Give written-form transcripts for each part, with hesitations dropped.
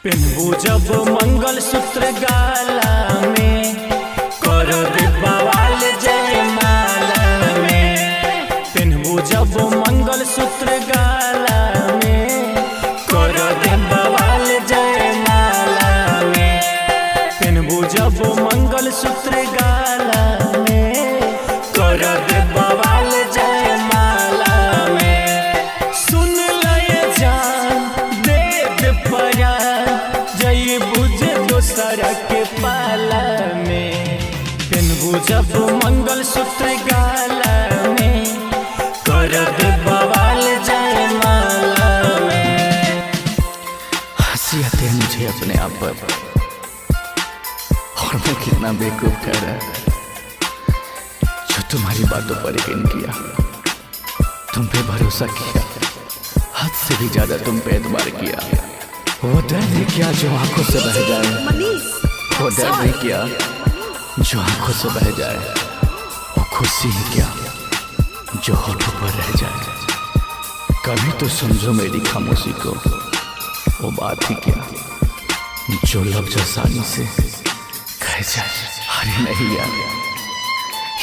पेन्हू जब मंगल सूत्र गाला में, कर दे बवाल जयमाला में। पेन्हू जब मंगल सूत्र गाला में, कर दे बवाल जयमाला में। पेन्हू जब मंगल सूत्र गाला में, कर दे बवाल जयमाला में। सुन लय जान दे दे परान, जय बुझे दोसर के पाला में। पेन्हू जब मंगल सूत्र गाला में, कर दे बवाल जयमाला में। हंसी आती है मुझे अपने आप पर, और मैं कितना बेवकूफ ठहरा जो तुम्हारी बातों पर यकीन किया, तुम पे भरोसा किया, हद से भी ज्यादा तुम पे एतबार किया। वो दर्द है क्या जो आंखों से बह जाए, वो दर्द है क्या जो आंखों से बह जाए, वो खुशी है क्या जो होठों पर रह जाए। कभी तो समझो मेरी खामोशी को, वो बात ही क्या जो लफ्ज़ आसानी से कह जाए। अरे नहीं यार,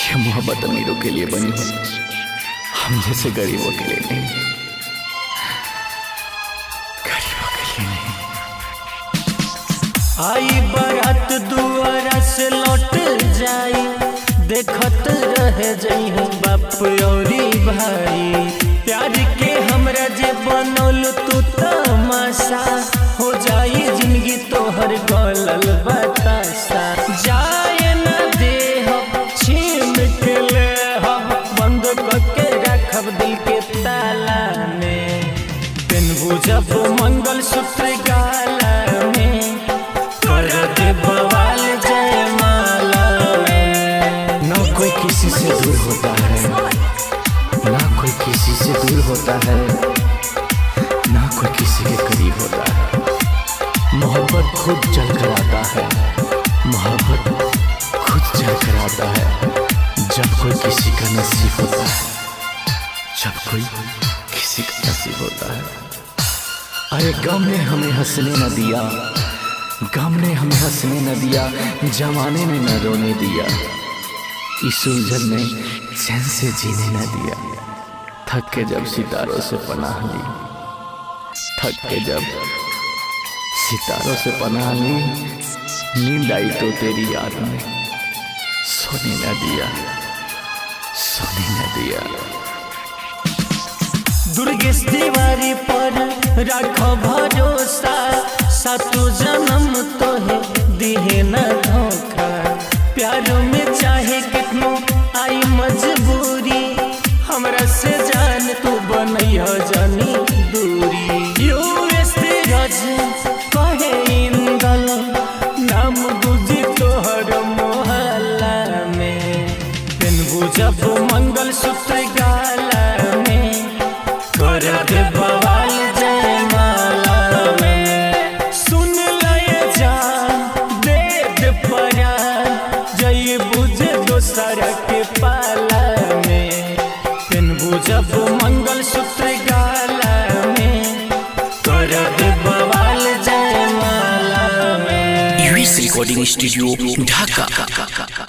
ये मोहब्बत अमीरों के लिए बनी है, हम जैसे गरीबों के लिए नहीं, गरीबों के लिए नहीं। आई बारात दुआरा से लौट जाई, देखत रह जाई बाप औरी भाई। प्यार के हमरा जे बनल तू तमाशा, हो जाई जिंदगी तोहर गलल बतासा। जाए न दे हम छीन के ले हम, बंद करके रखब दिल के ताला में। पेन्हू जब मंगल सूत्र गाला में, कर दे बवाल जयमाला में। ना कोई किसी से दूर होता है, ना कोई किसी से दूर होता है, ना कोई किसी के करीब होता है। मोहब्बत खुद चल कर आता है, मोहब्बत खुद चल कर आता है, जब कोई किसी का नसीब होता है, जब कोई किसी का नसीब होता है। अरे गम ने हमें हंसने न दिया, गम ने हमें हंसने न दिया, जमाने ने न रोने दिया, इस उलझन ने चैन से जीने न दिया। थक के जब सितारों से पनाह ली, थक के जब सितारों से पनाह ली, नींद आई तो तेरी याद में सोने न दिया, सोने न दिया। दुर्गेश तिवारी पर राखो भरोसा, सातों जन्म तोहे दिहे न धोखा। प्यार में चाहे कितनो आई मजबूरी, हमरा से जान तू बनैया जानी दूरी। यूएस धीरज कहे इंदल, नाम गुजी तोहर मोहल्ला में। पेन्हू जब मंगल सूत्र गाला में, कर दे बवाल जयमाला में। सुन लय जान दे दे परान, जय बुझे दोसर के पाला में। पेन्हू जब मंगल सूत्र गाला में, कर दे बवाल जयमाला में। यूएस रिकॉर्डिंग स्टूडियो ढाका।